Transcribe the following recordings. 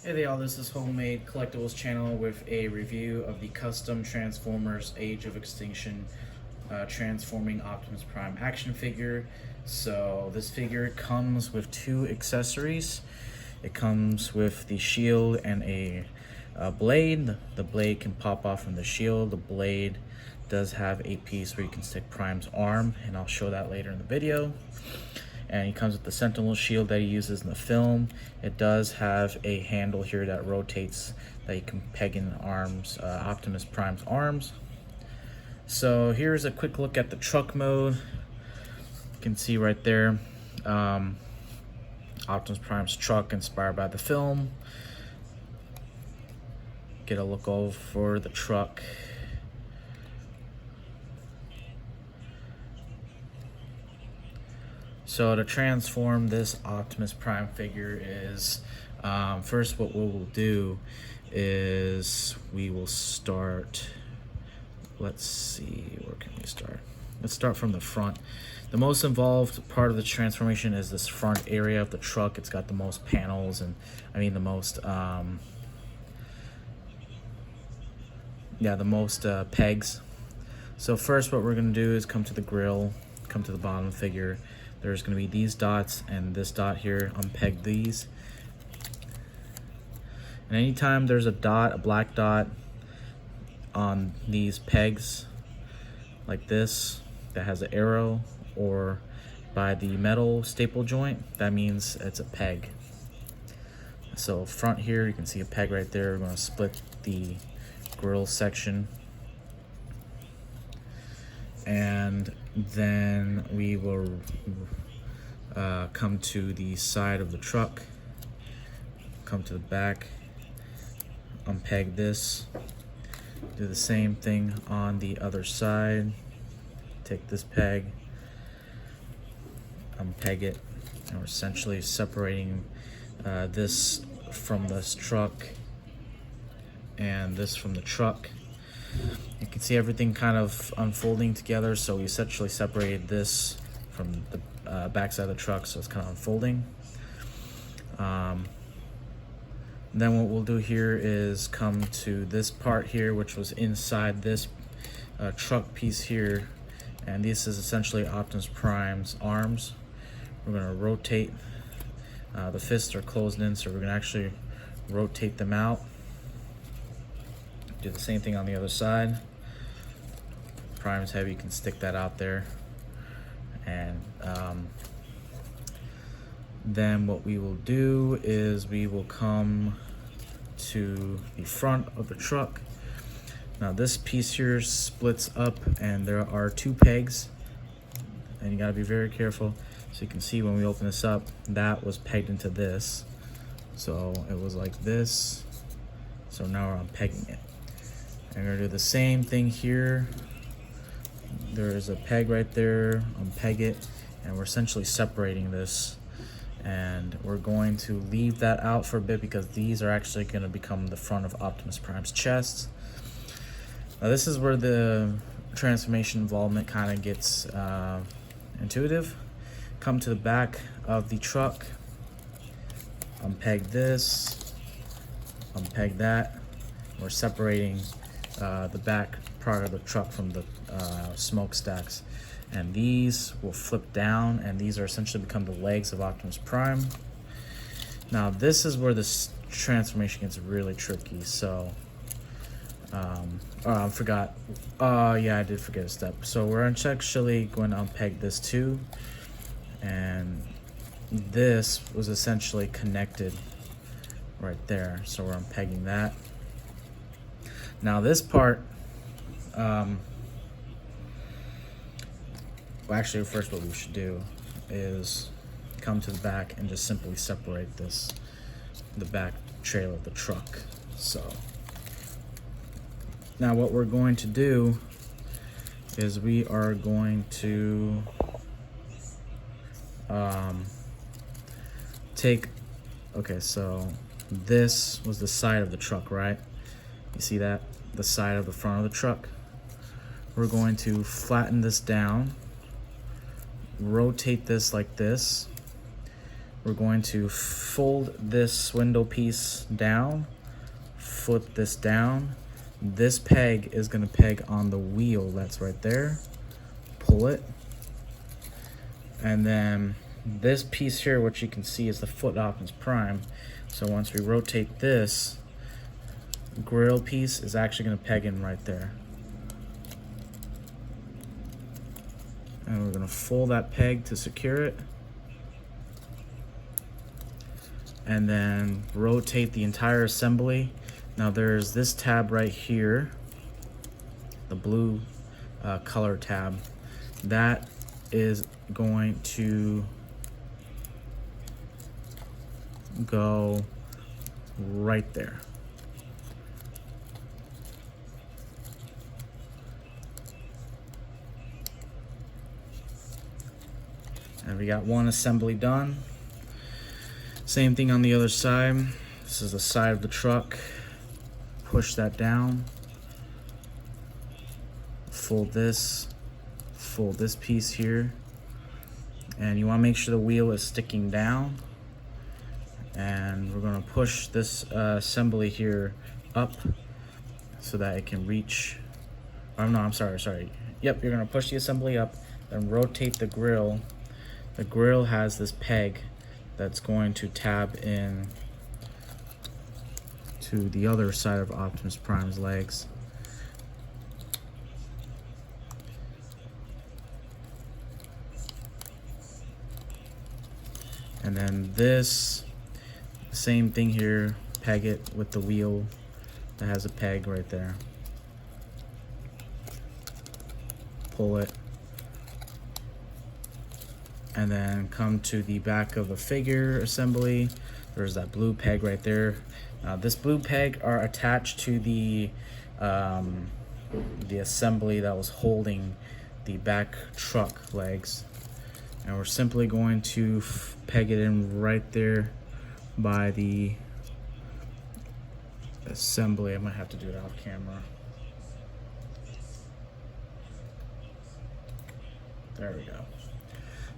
Hey there, y'all, this is Homemade Collectibles channel with a review of the custom Transformers Age of Extinction Transforming Optimus Prime action figure. So this figure comes with two accessories. It comes with the shield and a blade. The blade can pop off from the shield. The blade does have a piece where you can stick Prime's arm, and I'll show that later in the video. And he comes with the Sentinel shield that he uses in the film. It does have a handle here that rotates that you can peg in arms, Optimus Prime's arms. So here's a quick look at the truck mode. You can see right there, Optimus Prime's truck inspired by the film. Get a look over the truck. So to transform this Optimus Prime figure is, first what we will do is we will start, let's see, where can we start? Let's start from the front. The most involved part of the transformation is this front area of the truck. It's got the most panels and, the most, the most pegs. So first what we're gonna do is come to the grill, come to the bottom figure. There's going to be these dots and this dot here. Unpeg these. And anytime there's a dot, a black dot on these pegs like this that has an arrow, or by the metal staple joint, that means it's a peg. So front here, you can see a peg right there. We're going to split the grill section. And then we will come to the side of the truck, come to the back, unpeg this, do the same thing on the other side, take this peg, unpeg it, and we're essentially separating this from this truck and this from the truck. You can see everything kind of unfolding together, so we essentially separated this from the backside of the truck, so it's kind of unfolding. Then what we'll do here is come to this part here, which was inside this truck piece here, and this is essentially Optimus Prime's arms. We're going to rotate, the fists are closed in, so we're going to actually rotate them out. Do the same thing on the other side. Prime's heavy, you can stick that out there. And then what we will do is we will come to the front of the truck. Now this piece here splits up, and there are two pegs, and you gotta be very careful. So you can see when we open this up, that was pegged into this. So it was like this. So now we're unpegging it. And we're gonna do the same thing here. There's a peg right there, unpeg it, and we're essentially separating this. And we're going to leave that out for a bit because these are actually going to become the front of Optimus Prime's chest. Now this is where the transformation involvement kind of gets intuitive. Come to the back of the truck, unpeg this, unpeg that. We're separating the back part of the truck from the smokestacks, and these will flip down, and these are essentially become the legs of Optimus Prime. Now this is where this transformation gets really tricky. So I forgot, yeah, I did forget a step. So we're actually going to unpeg this too, and this was essentially connected right there, so we're unpegging that. Now this part, well, actually first what we should do is come to the back and just simply separate this, the back trailer of the truck. So now what we're going to do is we are going to okay, so this was the side of the truck, right? You see that? The side of the front of the truck. We're going to flatten this down, rotate this like this, we're going to fold this window piece down, flip this down. This peg is going to peg on the wheel that's right there. Pull it. And then this piece here, which you can see is the foot Optimus Prime. So once we rotate this, grill piece is actually going to peg in right there. And we're going to fold that peg to secure it. And then rotate the entire assembly. Now there's this tab right here, the blue color tab. That is going to go right there. And we got one assembly done. Same thing on the other side. This is the side of the truck. Push that down. Fold this piece here. And you want to make sure the wheel is sticking down. And we're going to push this assembly here up so that it can reach. Oh no, I'm sorry. Yep, you're going to push the assembly up, then rotate the grill. The grill has this peg that's going to tab in to the other side of Optimus Prime's legs. And then this, same thing here, peg it with the wheel that has a peg right there. Pull it. And then come to the back of the figure assembly. There's that blue peg right there. This blue peg are attached to the assembly that was holding the back truck legs. And we're simply going to peg it in right there by the assembly. I might have to do it off camera. There we go.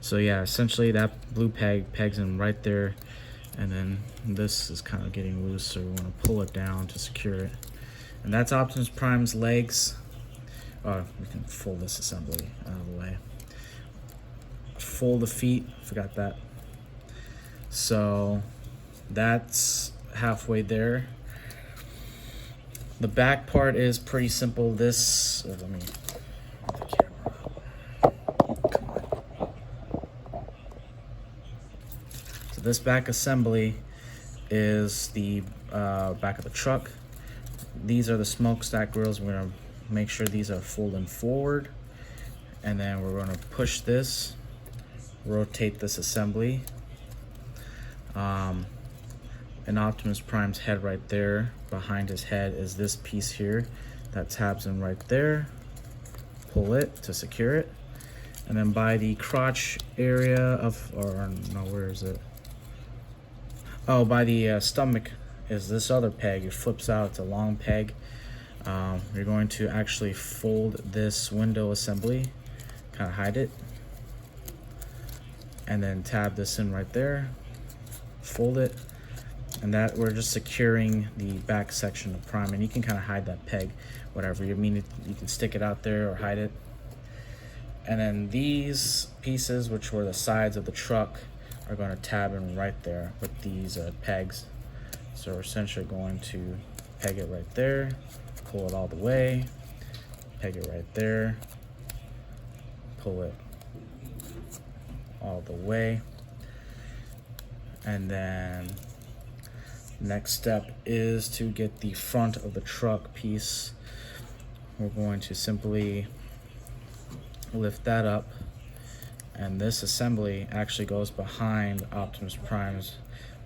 So yeah, essentially that blue peg pegs in right there, and then this is kind of getting loose, so we want to pull it down to secure it. And that's Optimus Prime's legs. Oh, we can fold this assembly out of the way. Fold the feet, forgot that. So that's halfway there. The back part is pretty simple. This, let me get the camera up. Come on. So this back assembly is the back of the truck. These are the smokestack grills. We're gonna make sure these are folding forward, and then we're gonna push this, rotate this assembly. And Optimus Prime's head right there. Behind his head is this piece here that tabs in right there. Pull it to secure it. And then by the crotch area of, or no, where is it? Oh, by the stomach is this other peg. It flips out, it's a long peg. You're going to actually fold this window assembly, kind of hide it, and then tab this in right there, fold it, and that we're just securing the back section of Prime. And you can kind of hide that peg, whatever you mean. You can stick it out there or hide it. And then these pieces, which were the sides of the truck, are going to tab in right there with these pegs. So we're essentially going to peg it right there, pull it all the way, peg it right there, pull it all the way. And then next step is to get the front of the truck piece. We're going to simply lift that up, and this assembly actually goes behind Optimus Prime's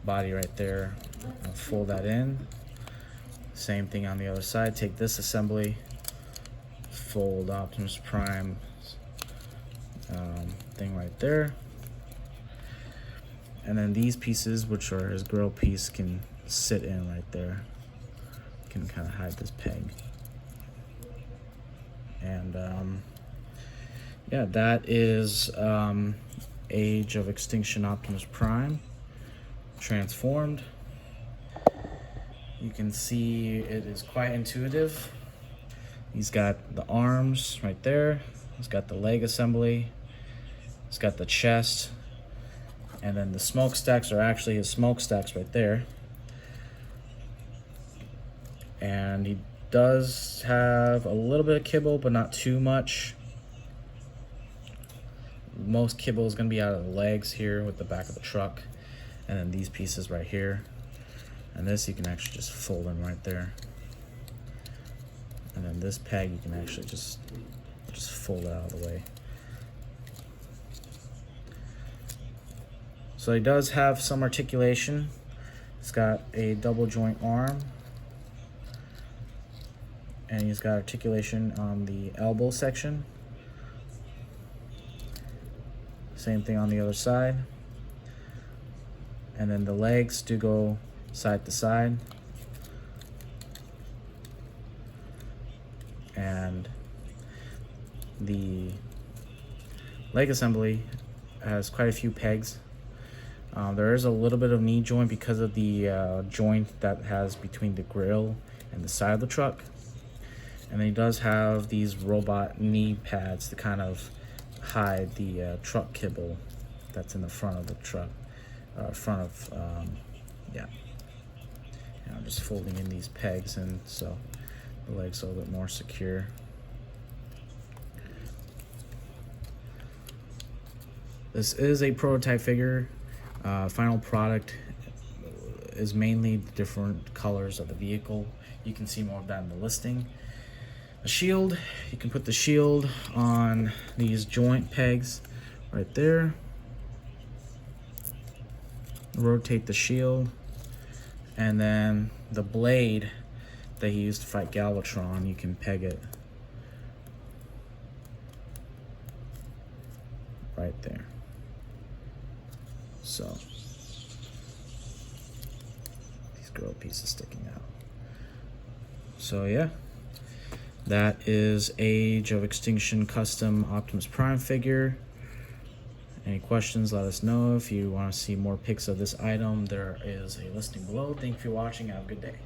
body right there. I'll fold that in. Same thing on the other side. Take this assembly, fold Optimus Prime's thing right there. And then these pieces, which are his grill piece, can sit in right there. You can kind of hide this peg. And yeah, that is Age of Extinction Optimus Prime. transformed. You can see it is quite intuitive. He's got the arms right there. He's got the leg assembly. He's got the chest. And then the smokestacks are actually his smokestacks right there. And he does have a little bit of kibble, but not too much. Most kibble is going to be out of the legs here with the back of the truck. And then these pieces right here. And this you can actually just fold in right there. And then this peg you can actually just fold it out of the way. So he does have some articulation. He's got a double joint arm. And he's got articulation on the elbow section. Same thing on the other side. And then the legs do go side to side. And the leg assembly has quite a few pegs. There is a little bit of knee joint because of the joint that has between the grill and the side of the truck. And then he does have these robot knee pads to kind of hide the truck kibble that's in the front of the truck. Yeah. And I'm just folding in these pegs, and so the leg's a little bit more secure. This is a prototype figure. Final product is mainly the different colors of the vehicle. You can see more of that in the listing. The shield, you can put the shield on these joint pegs right there. Rotate the shield, and then the blade that he used to fight Galvatron, you can peg it right there. So these grill pieces sticking out. So yeah, that is Age of Extinction custom Optimus Prime figure. Any questions, let us know. If you want to see more pics of this item, there is a listing below. Thank you for watching. Have a good day.